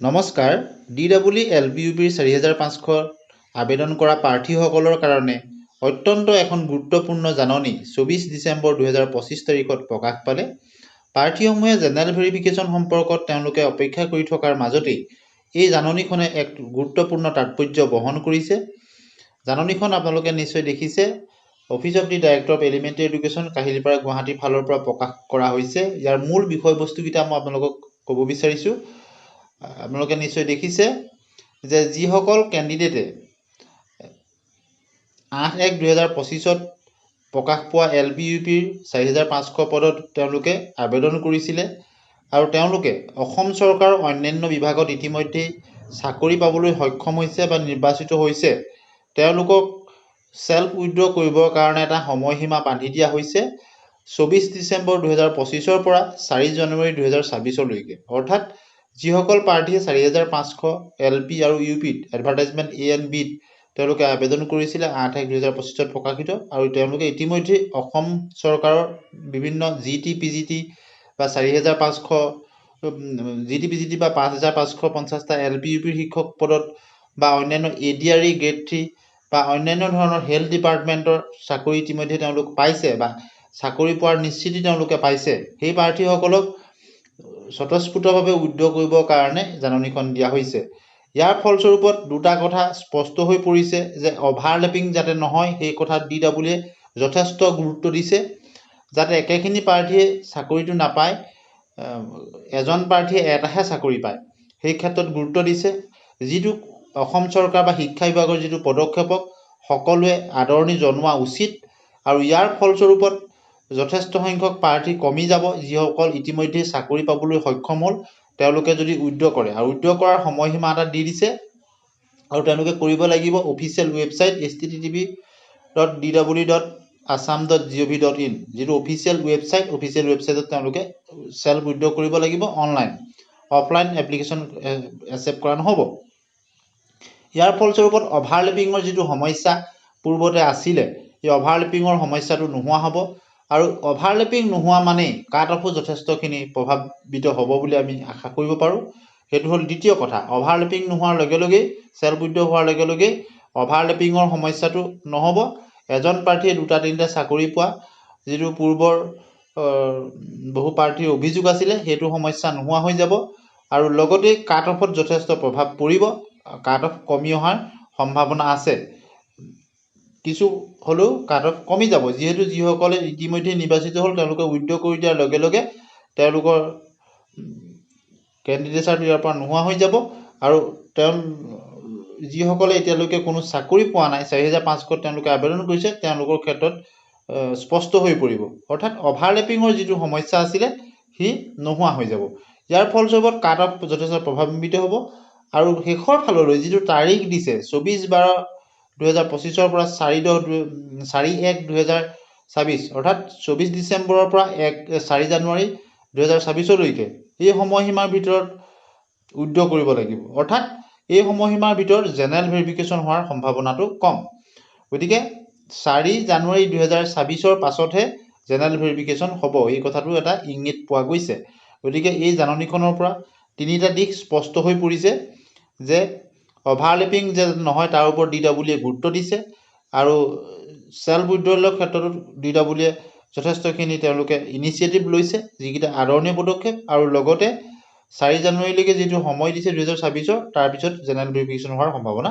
নমস্কাৰ DWL-LPUPৰ 4500 আবেদন কৰা প্ৰাৰ্থীসকলৰ কাৰণে অত্যন্ত এখন গুৰুত্বপূৰ্ণ জাননী 24 ডিচেম্বৰ 2025 তাৰিখত প্ৰকাশ পালে। প্ৰাৰ্থীসমূহে জেনেৰেল ভেৰিফিকেশ্যন সম্পৰ্কত তেওঁলোকে অপেক্ষা কৰি থকাৰ মাজতেই এই জাননীখনে এক গুৰুত্বপূৰ্ণ তাৎপৰ্য বহন কৰিছে। জাননীখন আপোনালোকে নিশ্চয় দেখিছে। Office of the director of elementary education Kahilipara গুৱাহাটীৰ ফালৰ পৰা প্ৰকাশ কৰা হৈছে। ইয়াৰ মূল বিষয়বস্তুকেইটা মই আপোনালোকক ক'ব বিচাৰিছোঁ। আপোনালোকে নিশ্চয় দেখিছে যে যিসকল কেণ্ডিডেটে 8/1/2025 প্ৰকাশ পোৱা LPUPৰ 4500 পদত তেওঁলোকে আবেদন কৰিছিলে আৰু তেওঁলোকে অসম চৰকাৰৰ অন্যান্য বিভাগত ইতিমধ্যে চাকৰি পাবলৈ সক্ষম হৈছে বা নিৰ্বাচিত হৈছে। তেওঁলোকক সেলফ উইথড্ৰ কৰিবৰ কাৰণে এটা সময়সীমা বান্ধি দিয়া হৈছে 24 ডিচেম্বৰ 2025 পৰা 4 জানুৱাৰী 2026 অৰ্থাৎ যিসকল প্ৰাৰ্থীয়ে 4500 LP আৰু UPত এডভাৰটাইজমেণ্ট A and Bত তেওঁলোকে আবেদন কৰিছিলে 8/1/2025 প্ৰকাশিত আৰু তেওঁলোকে ইতিমধ্যে অসম চৰকাৰৰ বিভিন্ন GT PGT বা 4500 GT PGT বা 5550টা LP UPৰ শিক্ষক পদত বা অন্যান্য ADRE গ্ৰেড 3 বা অন্যান্য ধৰণৰ হেল্থ ডিপাৰ্টমেণ্টৰ চাকৰি ইতিমধ্যে তেওঁলোক পাইছে বা চাকৰি পোৱাৰ নিশ্চিতি তেওঁলোকে পাইছে। সেই প্ৰাৰ্থীসকলক স্বতঃস্ফূৰ্তভাৱে উইথড্ৰ কৰিবৰ কাৰণে জাননীখন দিয়া হৈছে। ইয়াৰ ফলস্বৰূপত দুটা কথা স্পষ্ট হৈ পৰিছে যে অভাৰলেপিং যাতে নহয় সেই কথাত DWয়ে যথেষ্ট গুৰুত্ব দিছে, যাতে একেখিনি প্ৰাৰ্থীয়ে চাকৰিটো নাপায়, এজন প্ৰাৰ্থীয়ে এটাহে চাকৰি পায়, সেই ক্ষেত্ৰত গুৰুত্ব দিছে। যিটো অসম চৰকাৰ বা শিক্ষা বিভাগৰ যিটো পদক্ষেপক সকলোৱে আদৰণি জনোৱা উচিত আৰু ইয়াৰ ফলস্বৰূপত যথেষ্ট সংখ্যক প্ৰাৰ্থী কমি যাব। যিসকল ইতিমধ্যে চাকৰি পাবলৈ সক্ষম হ'ল তেওঁলোকে যদি উইথড্ৰ কৰে আৰু উইথড্ৰ কৰাৰ সময়সীমা এটা দি দিছে আৰু তেওঁলোকে কৰিব লাগিব অফিচিয়েল ৱেবছাইট http://dw.assam.gov.in যিটো অফিচিয়েল ৱেবছাইটত তেওঁলোকে সেলফ উইথড্ৰ কৰিব লাগিব অনলাইন। অফলাইন এপ্লিকেশ্যন একচেপ্ট কৰা নহ'ব। ইয়াৰ ফলস্বৰূপত অভাৰলেপিঙৰ যিটো সমস্যা পূৰ্বতে আছিলে এই অভাৰলেপিঙৰ সমস্যাটো নোহোৱা হ'ব আৰু অভাৰলেপিং নোহোৱা মানেই কাট অফো যথেষ্টখিনি প্ৰভাৱিত হ'ব বুলি আমি আশা কৰিব পাৰোঁ। সেইটো হ'ল দ্বিতীয় কথা। অভাৰলেপিং নোহোৱাৰ লগে লগেই সেলফ উইথড্ৰ হোৱাৰ লগে লগেই অভাৰলেপিঙৰ সমস্যাটো নহ'ব। এজন প্ৰাৰ্থীয়ে 2-3টা চাকৰি পোৱা যিটো পূৰ্বৰ বহু প্ৰাৰ্থীৰ অভিযোগ আছিলে সেইটো সমস্যা নোহোৱা হৈ যাব আৰু লগতে কাট অফত যথেষ্ট প্ৰভাৱ পৰিব। কাট অফ কমি অহাৰ সম্ভাৱনা আছে, কিছু হ'লেও কাট অফ কমি যাব, যিহেতু যিসকলে ইতিমধ্যে নিৰ্বাচিত হ'ল তেওঁলোকে উইথড্ৰ কৰি দিয়াৰ লগে লগে তেওঁলোকৰ কেণ্ডিডেটছাৰটো ইয়াৰ পৰা নোহোৱা হৈ যাব আৰু যিসকলে এতিয়ালৈকে কোনো চাকৰি পোৱা নাই 4500 তেওঁলোকে আবেদন কৰিছে তেওঁলোকৰ ক্ষেত্ৰত স্পষ্ট হৈ পৰিব। অৰ্থাৎ অভাৰলেপিঙৰ যিটো সমস্যা আছিলে সি নোহোৱা হৈ যাব। ইয়াৰ ফলস্বৰূপত কাট অফ যথেষ্ট প্ৰভাৱান্বিত হ'ব আৰু শেষৰ ফাললৈ যিটো তাৰিখ দিছে 24/12/2025 পৰা 4/1/2026 অৰ্থাৎ 24 ডিচেম্বৰৰ পৰা 4 জানুৱাৰী 2026 এই সময়সীমাৰ ভিতৰত উইথড্ৰ কৰিব লাগিব। অৰ্থাৎ এই সময়সীমাৰ ভিতৰত জেনেৰেল ভেৰিফিকেশ্যন হোৱাৰ সম্ভাৱনাটো কম। গতিকে 4 জানুৱাৰী 2026 পাছতহে জেনেৰেল ভেৰিফিকেশ্যন হ'ব, এই কথাটো এটা ইংগিত পোৱা গৈছে। গতিকে এই জাননীখনৰ পৰা তিনিটা দিশ স্পষ্ট হৈ পৰিছে যে অভাৰলেপিং যে নহয় তাৰ ওপৰত DWয়ে গুৰুত্ব দিছে আৰু সেলফ উইথড্ৰলৰ ক্ষেত্ৰতো DWয়ে যথেষ্টখিনি তেওঁলোকে ইনিচিয়েটিভ লৈছে, যিকেইটা আদৰণীয় পদক্ষেপ আৰু লগতে 4 জানুৱাৰীলৈকে যিটো সময় দিছে 2026 তাৰপিছত জেনেৰেল ভেৰিফিকেশ্যন হোৱাৰ সম্ভাৱনা